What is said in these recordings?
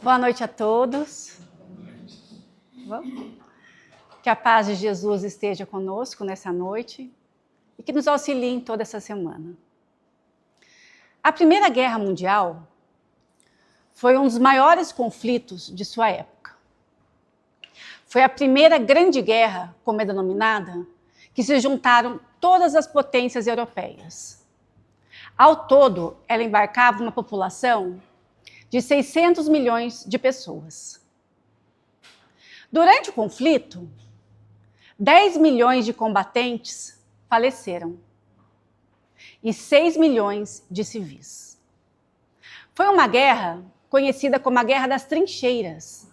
Boa noite a todos. Que a paz de Jesus esteja conosco nessa noite e que nos auxilie em toda essa semana. A Primeira Guerra Mundial foi um dos maiores conflitos de sua época. Foi a primeira grande guerra, como é denominada, que se juntaram todas as potências europeias. Ao todo, ela embarcava uma população de 600 milhões de pessoas. Durante o conflito, 10 milhões de combatentes faleceram e 6 milhões de civis. Foi uma guerra conhecida como a Guerra das Trincheiras,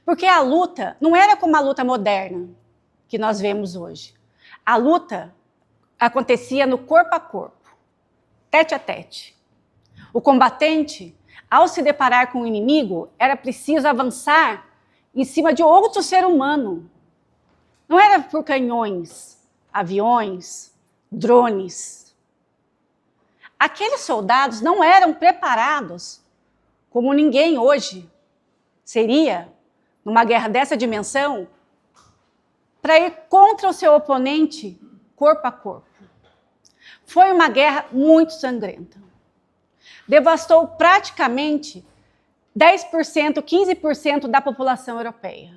porque a luta não era como a luta moderna que nós vemos hoje. A luta acontecia no corpo a corpo, tete a tete. O combatente, ao se deparar com o inimigo, era preciso avançar em cima de outro ser humano. Não era por canhões, aviões, drones. Aqueles soldados não eram preparados como ninguém hoje seria, numa guerra dessa dimensão, para ir contra o seu oponente corpo a corpo. Foi uma guerra muito sangrenta. Devastou praticamente 10%, 15% da população europeia.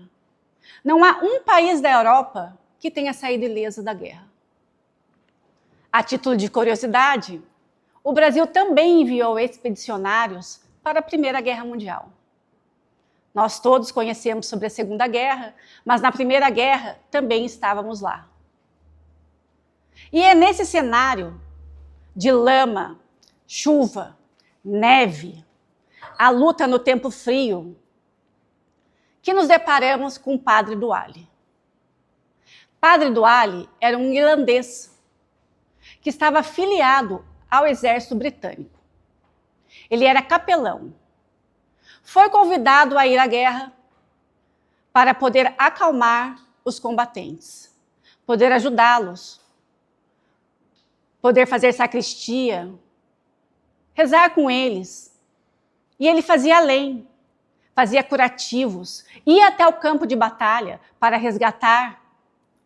Não há um país da Europa que tenha saído ileso da guerra. A título de curiosidade, o Brasil também enviou expedicionários para a Primeira Guerra Mundial. Nós todos conhecemos sobre a Segunda Guerra, mas na Primeira Guerra também estávamos lá. E é nesse cenário de lama, chuva, neve, a luta no tempo frio, que nos deparamos com o Padre Douali. Padre Douali era um irlandês que estava afiliado ao exército britânico. Ele era capelão. Foi convidado a ir à guerra para poder acalmar os combatentes, poder ajudá-los, poder fazer sacristia, rezar com eles. E ele fazia além, fazia curativos, ia até o campo de batalha para resgatar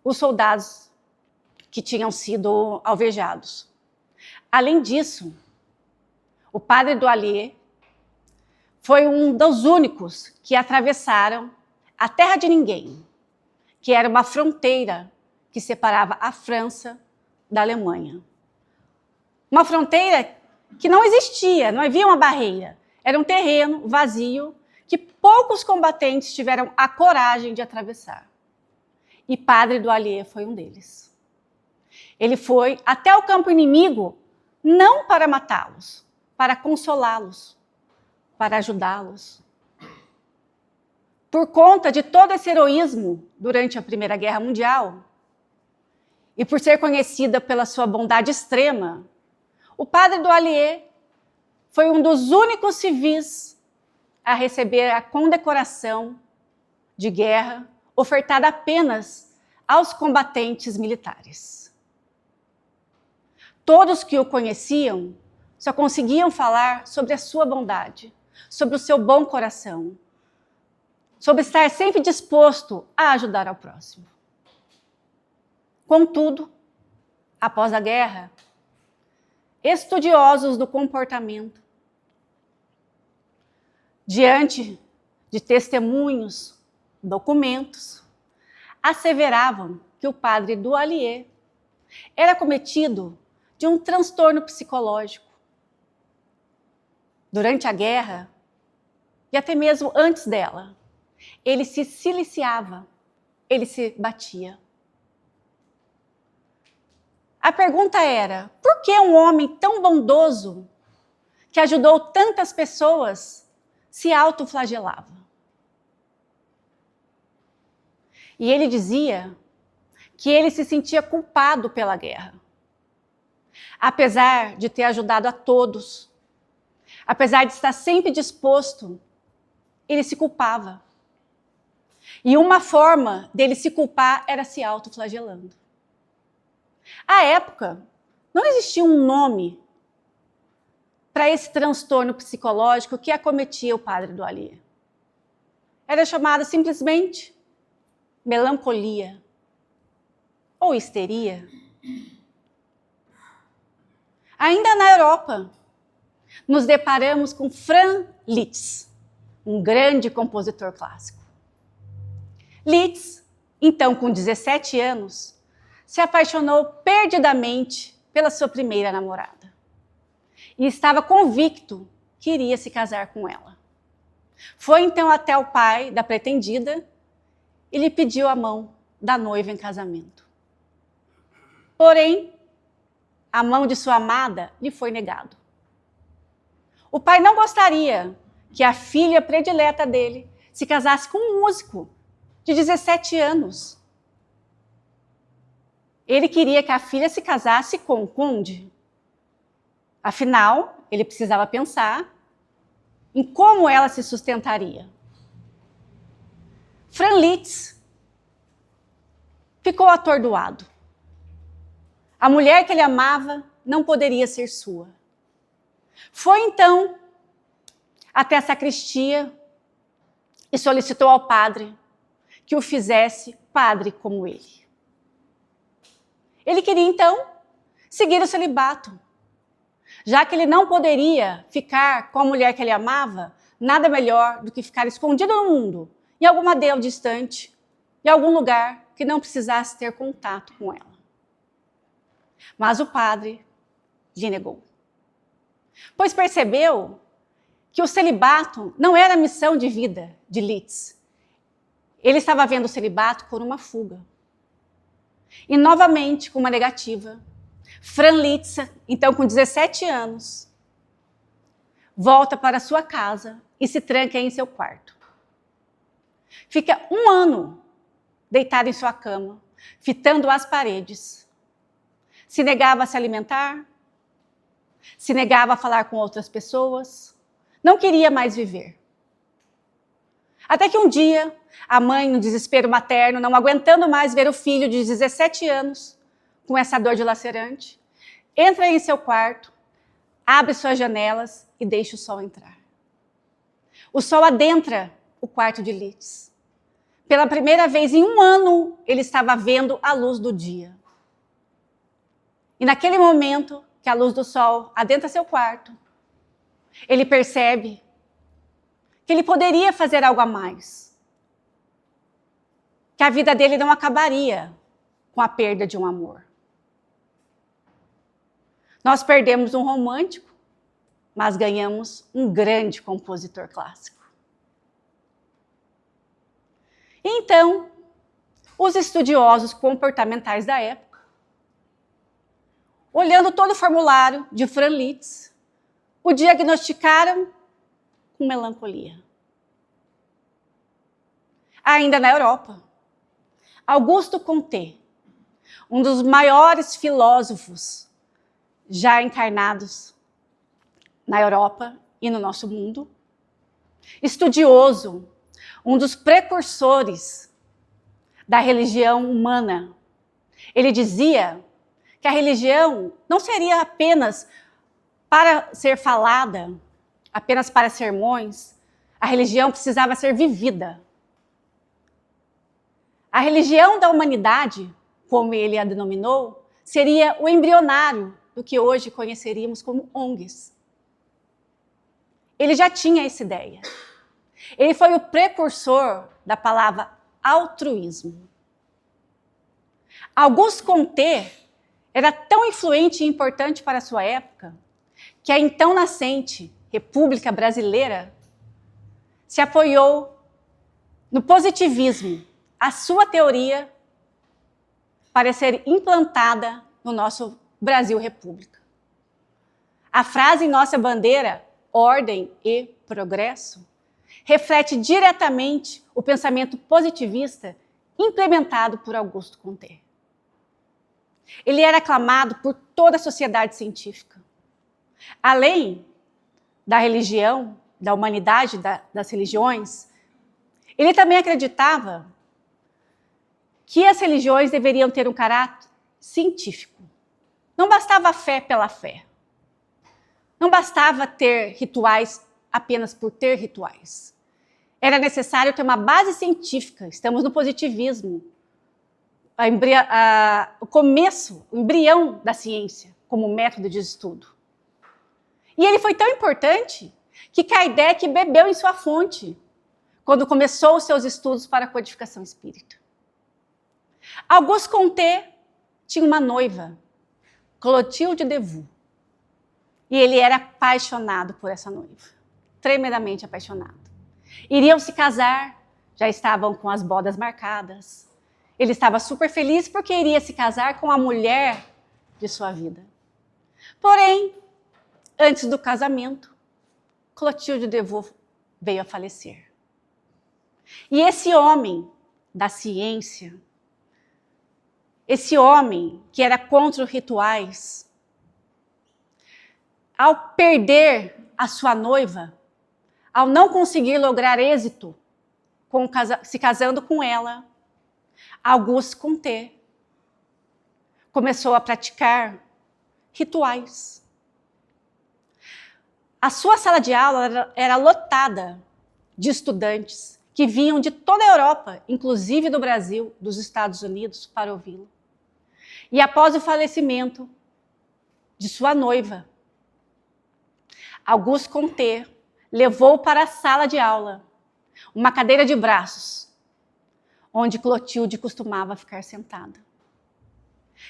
os soldados que tinham sido alvejados. Além disso, o Padre Douali foi um dos únicos que atravessaram a terra de ninguém, que era uma fronteira que separava a França da Alemanha. Uma fronteira que não existia, não havia uma barreira. Era um terreno vazio que poucos combatentes tiveram a coragem de atravessar. E Padre Douali foi um deles. Ele foi até o campo inimigo, não para matá-los, para consolá-los, para ajudá-los. Por conta de todo esse heroísmo durante a Primeira Guerra Mundial, e por ser conhecida pela sua bondade extrema, o Padre Douali foi um dos únicos civis a receber a condecoração de guerra ofertada apenas aos combatentes militares. Todos que o conheciam só conseguiam falar sobre a sua bondade, sobre o seu bom coração, sobre estar sempre disposto a ajudar ao próximo. Contudo, após a guerra, estudiosos do comportamento, diante de testemunhos, documentos, asseveravam que o Padre Douali era cometido de um transtorno psicológico. Durante a guerra, e até mesmo antes dela, ele se siliciava, ele se batia. A pergunta era, por que um homem tão bondoso, que ajudou tantas pessoas, se autoflagelava? E ele dizia que ele se sentia culpado pela guerra. Apesar de ter ajudado a todos, apesar de estar sempre disposto, ele se culpava. E uma forma dele se culpar era se autoflagelando. À época, não existia um nome para esse transtorno psicológico que acometia o padre Doualier. Era chamada simplesmente melancolia ou histeria. Ainda na Europa, nos deparamos com Franz Liszt, um grande compositor clássico. Liszt, então com 17 anos, se apaixonou perdidamente pela sua primeira namorada e estava convicto que iria se casar com ela. Foi então até o pai da pretendida e lhe pediu a mão da noiva em casamento. Porém, a mão de sua amada lhe foi negado. O pai não gostaria que a filha predileta dele se casasse com um músico de 17 anos. Ele queria que a filha se casasse com um conde. Afinal, ele precisava pensar em como ela se sustentaria. Franz Liszt ficou atordoado. A mulher que ele amava não poderia ser sua. Foi então até a sacristia e solicitou ao padre que o fizesse padre como ele. Ele queria então seguir o celibato. Já que ele não poderia ficar com a mulher que ele amava, nada melhor do que ficar escondido no mundo, em alguma aldeia distante, em algum lugar que não precisasse ter contato com ela. Mas o padre lhe negou, pois percebeu que o celibato não era a missão de vida de Liszt. Ele estava vendo o celibato por uma fuga. E novamente, com uma negativa, Franz Liszt, então com 17 anos, volta para sua casa e se tranca em seu quarto. Fica um ano deitado em sua cama, fitando as paredes. Se negava a se alimentar, se negava a falar com outras pessoas, não queria mais viver. Até que um dia, a mãe, no desespero materno, não aguentando mais ver o filho de 17 anos com essa dor dilacerante, entra em seu quarto, abre suas janelas e deixa o sol entrar. O sol adentra o quarto de Liszt. Pela primeira vez em um ano, ele estava vendo a luz do dia. E naquele momento que a luz do sol adentra seu quarto, ele percebe que ele poderia fazer algo a mais. Que a vida dele não acabaria com a perda de um amor. Nós perdemos um romântico, mas ganhamos um grande compositor clássico. Então, os estudiosos comportamentais da época, olhando todo o formulário de Franz Liszt, o diagnosticaram com melancolia. Ainda na Europa, Auguste Comte, um dos maiores filósofos já encarnados na Europa e no nosso mundo, estudioso, um dos precursores da religião humana. Ele dizia que a religião não seria apenas para ser falada, apenas para sermões. A religião precisava ser vivida. A religião da humanidade, como ele a denominou, seria o embrionário do que hoje conheceríamos como ONGs. Ele já tinha essa ideia. Ele foi o precursor da palavra altruísmo. Auguste Comte era tão influente e importante para a sua época que a então nascente República Brasileira se apoiou no positivismo, a sua teoria para ser implantada no nosso Brasil República. A frase em nossa bandeira, ordem e progresso, reflete diretamente o pensamento positivista implementado por Auguste Comte. Ele era aclamado por toda a sociedade científica. Além da religião, da humanidade, das religiões, ele também acreditava que as religiões deveriam ter um caráter científico. Não bastava a fé pela fé. Não bastava ter rituais apenas por ter rituais. Era necessário ter uma base científica. Estamos no positivismo. O começo, o embrião da ciência como método de estudo. E ele foi tão importante que Kardec bebeu em sua fonte quando começou os seus estudos para a codificação espírita. Auguste Comte tinha uma noiva, Clotilde de Vaux, e ele era apaixonado por essa noiva, tremendamente apaixonado. Iriam se casar, já estavam com as bodas marcadas. Ele estava super feliz porque iria se casar com a mulher de sua vida. Porém, antes do casamento, Clotilde de Vaux veio a falecer. E esse homem da ciência, esse homem que era contra os rituais, ao perder a sua noiva, ao não conseguir lograr êxito se casando com ela, Auguste Comte começou a praticar rituais. A sua sala de aula era lotada de estudantes que vinham de toda a Europa, inclusive do Brasil, dos Estados Unidos, para ouvi-lo. E após o falecimento de sua noiva, Auguste Comte levou para a sala de aula uma cadeira de braços, onde Clotilde costumava ficar sentada.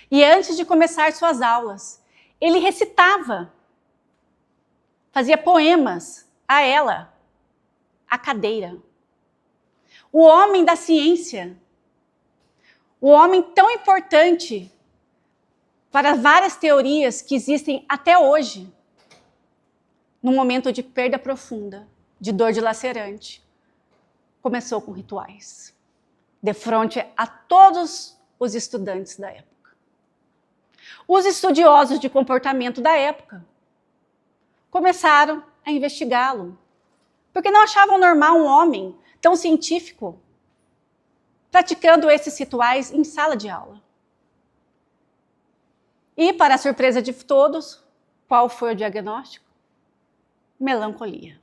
E antes de começar suas aulas, ele recitava, fazia poemas a ela, à cadeira. O homem da ciência, o homem tão importante para várias teorias que existem até hoje, num momento de perda profunda, de dor dilacerante, começou com rituais, de frente a todos os estudantes da época. Os estudiosos de comportamento da época começaram a investigá-lo, porque não achavam normal um homem tão científico praticando esses rituais em sala de aula. E, para a surpresa de todos, qual foi o diagnóstico? Melancolia.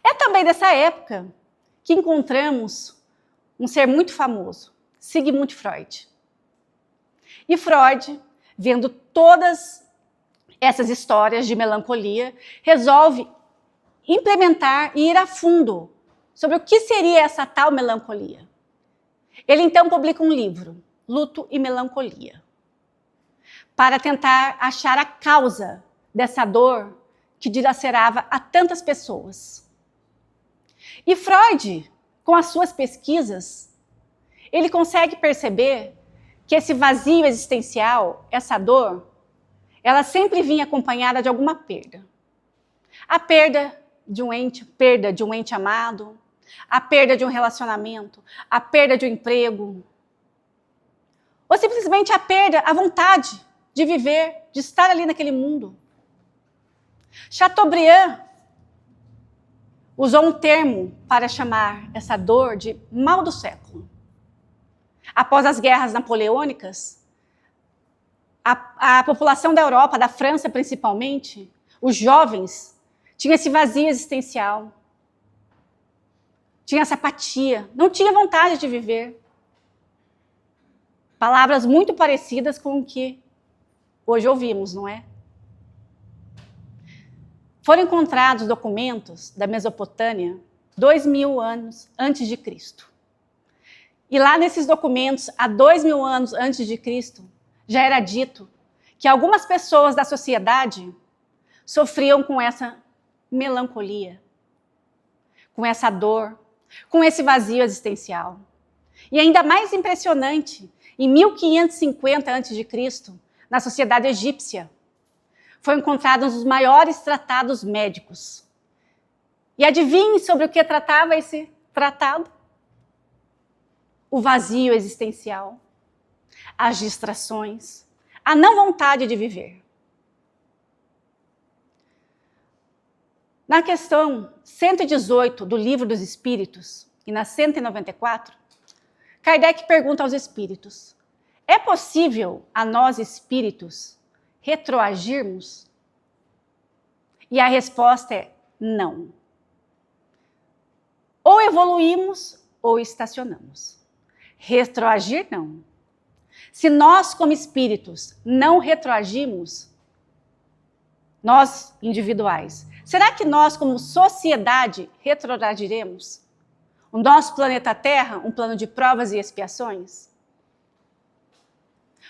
É também dessa época que encontramos um ser muito famoso, Sigmund Freud. E Freud, vendo todas essas histórias de melancolia, resolve implementar e ir a fundo sobre o que seria essa tal melancolia. Ele então publica um livro, Luto e Melancolia, para tentar achar a causa dessa dor que dilacerava a tantas pessoas. E Freud, com as suas pesquisas, ele consegue perceber que esse vazio existencial, essa dor, ela sempre vinha acompanhada de alguma perda. A perda de um ente amado, a perda de um relacionamento, a perda de um emprego, ou simplesmente a perda, a vontade de viver, de estar ali naquele mundo. Chateaubriand usou um termo para chamar essa dor de mal do século. Após as guerras napoleônicas, a população da Europa, da França principalmente, os jovens, tinha esse vazio existencial, tinha essa apatia, não tinha vontade de viver. Palavras muito parecidas com o que hoje ouvimos, não é? Foram encontrados documentos da Mesopotâmia 2000 anos antes de Cristo. E lá nesses documentos, há 2000 anos antes de Cristo, já era dito que algumas pessoas da sociedade sofriam com essa melancolia, com essa dor, com esse vazio existencial. E ainda mais impressionante, em 1550 a.C., na sociedade egípcia, foram encontrados os maiores tratados médicos. E adivinhe sobre o que tratava esse tratado? O vazio existencial, as distrações, a não vontade de viver. Na questão 118 do Livro dos Espíritos, e na 194, Kardec pergunta aos espíritos: é possível a nós espíritos retroagirmos? E a resposta é não. Ou evoluímos ou estacionamos. Retroagir, não. Se nós, como espíritos, não retroagimos, nós, individuais, será que nós, como sociedade, retroagiremos? O nosso planeta Terra, um plano de provas e expiações?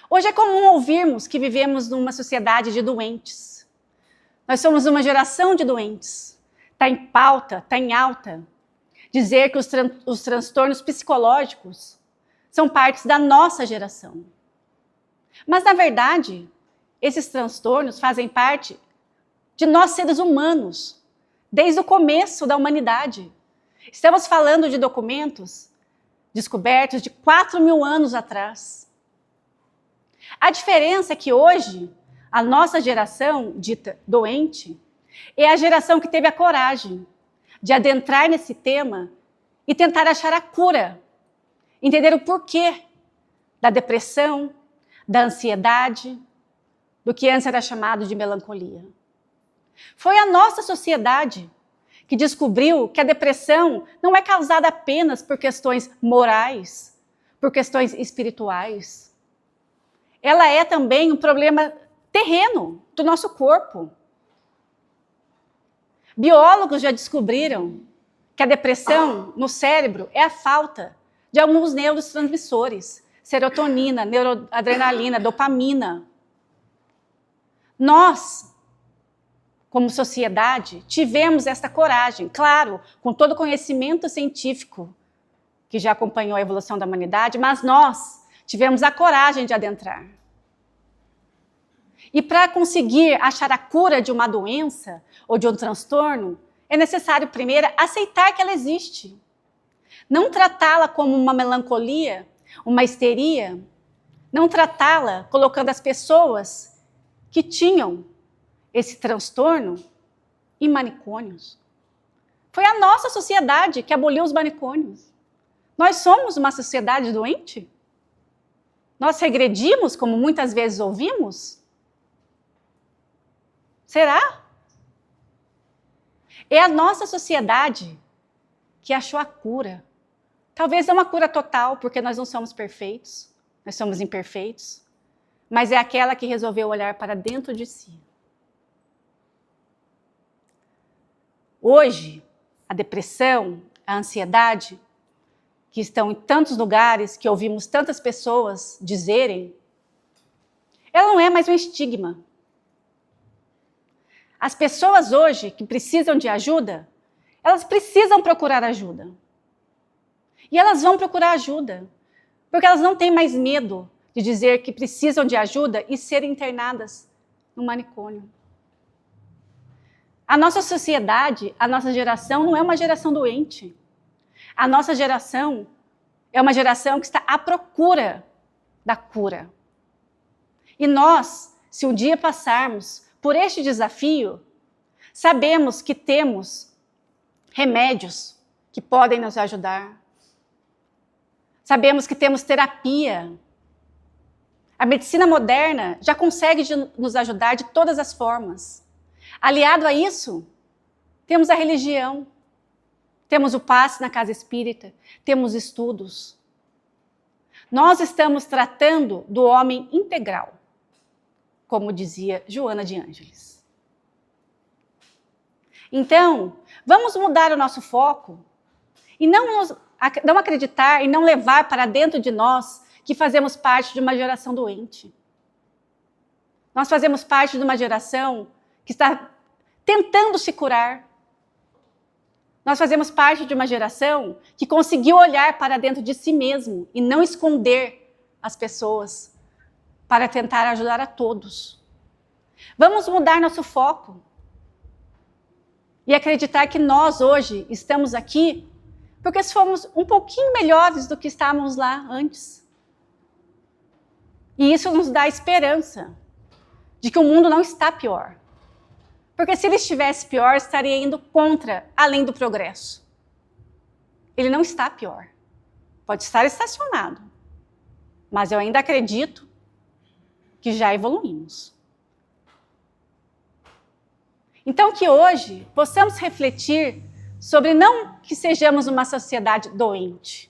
Hoje é comum ouvirmos que vivemos numa sociedade de doentes. Nós somos uma geração de doentes. Está em pauta, está em alta, dizer que os transtornos psicológicos são partes da nossa geração. Mas, na verdade, esses transtornos fazem parte de nós seres humanos, desde o começo da humanidade. Estamos falando de documentos descobertos de 4.000 anos atrás. A diferença é que hoje, a nossa geração, dita doente, é a geração que teve a coragem de adentrar nesse tema e tentar achar a cura, entender o porquê da depressão, da ansiedade, do que antes era chamado de melancolia. Foi a nossa sociedade que descobriu que a depressão não é causada apenas por questões morais, por questões espirituais. Ela é também um problema terreno do nosso corpo. Biólogos já descobriram que a depressão no cérebro é a falta de alguns neurotransmissores, serotonina, neuroadrenalina, dopamina. Nós, como sociedade, tivemos esta coragem, claro, com todo o conhecimento científico que já acompanhou a evolução da humanidade, mas nós tivemos a coragem de adentrar. E para conseguir achar a cura de uma doença ou de um transtorno, é necessário primeiro aceitar que ela existe. Não tratá-la como uma melancolia, uma histeria, não tratá-la colocando as pessoas que tinham esse transtorno em manicômios. Foi a nossa sociedade que aboliu os manicômios. Nós somos uma sociedade doente? Nós regredimos, como muitas vezes ouvimos? Será? É a nossa sociedade que achou a cura. Talvez não uma cura total, porque nós não somos perfeitos, nós somos imperfeitos, mas é aquela que resolveu olhar para dentro de si. Hoje, a depressão, a ansiedade, que estão em tantos lugares, que ouvimos tantas pessoas dizerem, ela não é mais um estigma. As pessoas hoje que precisam de ajuda, elas precisam procurar ajuda. E elas vão procurar ajuda, porque elas não têm mais medo de dizer que precisam de ajuda e serem internadas no manicômio. A nossa sociedade, a nossa geração não é uma geração doente. A nossa geração é uma geração que está à procura da cura. E nós, se um dia passarmos por este desafio, sabemos que temos remédios que podem nos ajudar. Sabemos que temos terapia. A medicina moderna já consegue nos ajudar de todas as formas. Aliado a isso, temos a religião, temos o passe na casa espírita, temos estudos. Nós estamos tratando do homem integral, como dizia Joana de Ângeles. Então, vamos mudar o nosso foco e não acreditar e não levar para dentro de nós que fazemos parte de uma geração doente. Nós fazemos parte de uma geração que está tentando se curar. Nós fazemos parte de uma geração que conseguiu olhar para dentro de si mesmo e não esconder as pessoas para tentar ajudar a todos. Vamos mudar nosso foco e acreditar que nós hoje estamos aqui porque fomos um pouquinho melhores do que estávamos lá antes. E isso nos dá esperança de que o mundo não está pior. Porque se ele estivesse pior, estaria indo contra, além do progresso. Ele não está pior. Pode estar estacionado. Mas eu ainda acredito que já evoluímos. Então, que hoje possamos refletir sobre não que sejamos uma sociedade doente,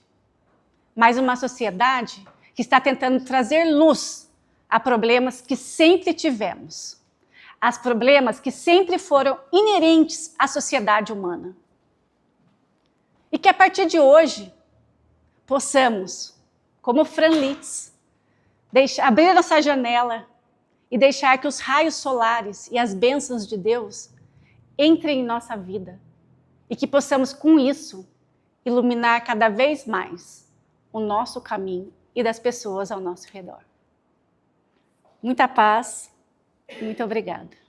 mas uma sociedade que está tentando trazer luz a problemas que sempre tivemos, a problemas que sempre foram inerentes à sociedade humana. E que a partir de hoje possamos, como Fran Litz, abrir nossa janela e deixar que os raios solares e as bênçãos de Deus entrem em nossa vida e que possamos, com isso, iluminar cada vez mais o nosso caminho e das pessoas ao nosso redor. Muita paz e muito obrigada.